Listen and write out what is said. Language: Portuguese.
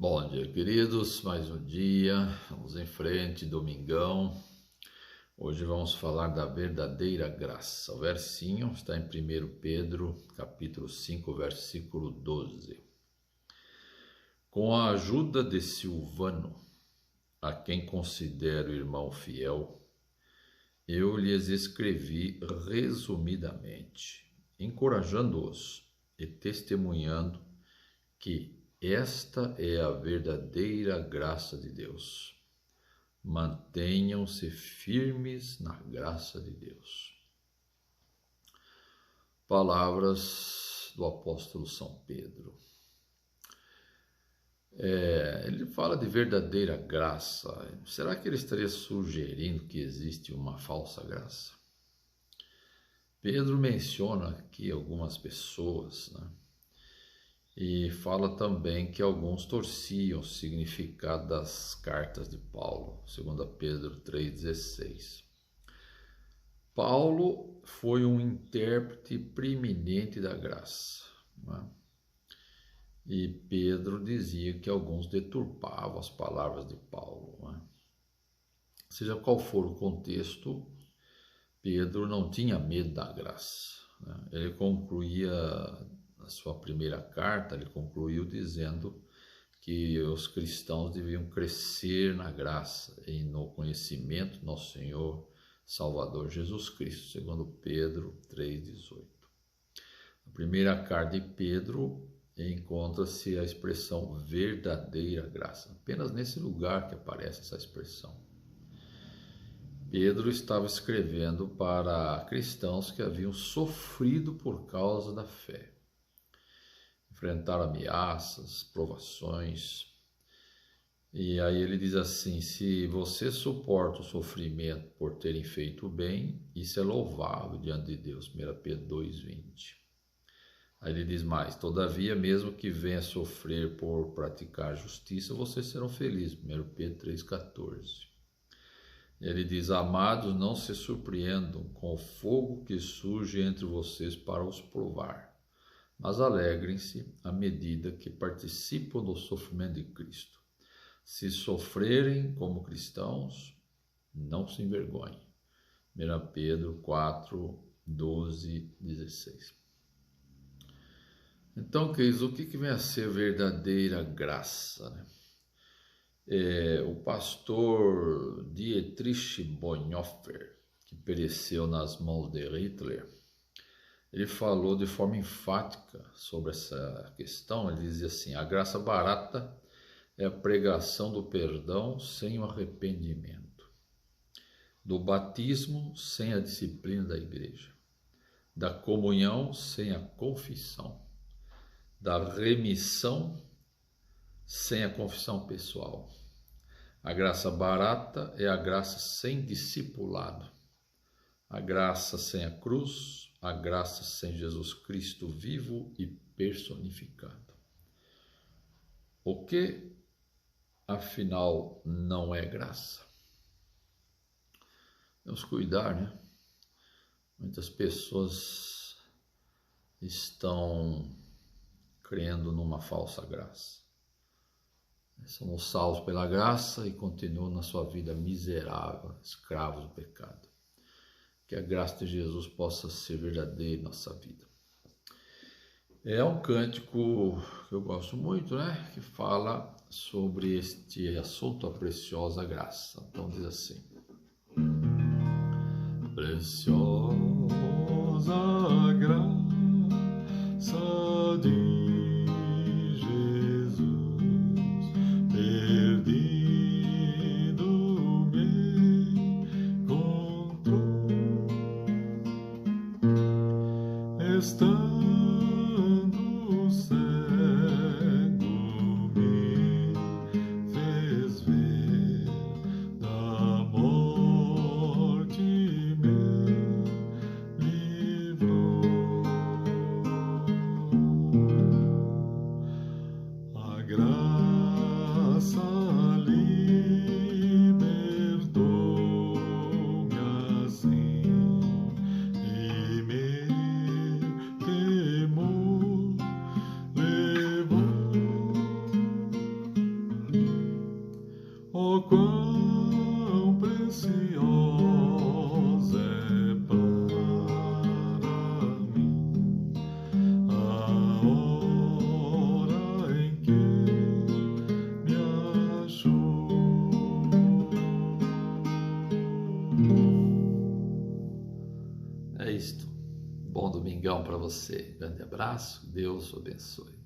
Bom dia, queridos. Mais um dia. Vamos em frente, domingão. Hoje vamos falar da verdadeira graça. O versinho está em 1 Pedro, capítulo 5, versículo 12. Com a ajuda de Silvano, a quem considero irmão fiel, eu lhes escrevi resumidamente, encorajando-os e testemunhando que esta é a verdadeira graça de Deus. Mantenham-se firmes na graça de Deus. Palavras do apóstolo São Pedro. Ele fala de verdadeira graça. Será que ele estaria sugerindo que existe uma falsa graça? Pedro menciona aqui algumas pessoas, né? E fala também que alguns torciam o significado das cartas de Paulo, 2 Pedro 3,16. Paulo foi um intérprete preeminente da graça, né? E Pedro dizia que alguns deturpavam as palavras de Paulo, né? Seja qual for o contexto, Pedro não tinha medo da graça, né? Ele concluía a sua primeira carta, ele concluiu dizendo que os cristãos deviam crescer na graça e no conhecimento do nosso Senhor Salvador Jesus Cristo, segundo Pedro 3,18. Na primeira carta de Pedro encontra-se a expressão verdadeira graça. Apenas nesse lugar que aparece essa expressão. Pedro estava escrevendo para cristãos que haviam sofrido por causa da fé. Enfrentar ameaças, provações. E aí ele diz assim: se você suporta o sofrimento por terem feito o bem, isso é louvável diante de Deus. 1 Pedro 2,20. Aí ele diz mais: todavia, mesmo que venha sofrer por praticar justiça, vocês serão felizes. 1 Pedro 3,14. Ele diz: amados, não se surpreendam com o fogo que surge entre vocês para os provar, mas alegrem-se à medida que participam do sofrimento de Cristo. Se sofrerem como cristãos, não se envergonhem. 1 Pedro 4, 12, 16. Então, queridos, o que vem a ser verdadeira graça, né? O pastor Dietrich Bonhoeffer, que pereceu nas mãos de Hitler, ele falou de forma enfática sobre essa questão. Ele dizia assim: a graça barata é a pregação do perdão sem o arrependimento, do batismo sem a disciplina da igreja, da comunhão sem a confissão, da remissão sem a confissão pessoal. A graça barata é a graça sem discipulado, a graça sem a cruz, a graça sem Jesus Cristo vivo e personificado. O que, afinal, não é graça? Vamos cuidar, né? Muitas pessoas estão crendo numa falsa graça. Somos salvos pela graça e continuam na sua vida miserável, escravos do pecado. Que a graça de Jesus possa ser verdadeira em nossa vida. É um cântico que eu gosto muito, né? Que fala sobre este assunto, a preciosa graça. Então diz assim: preciosa graça de Jesus, perdido me encontrou, estando cego me fez ver, da morte me livrou. A graça libertou-me assim, e meu temor levou. bom domingão para você. Grande abraço, Deus o abençoe.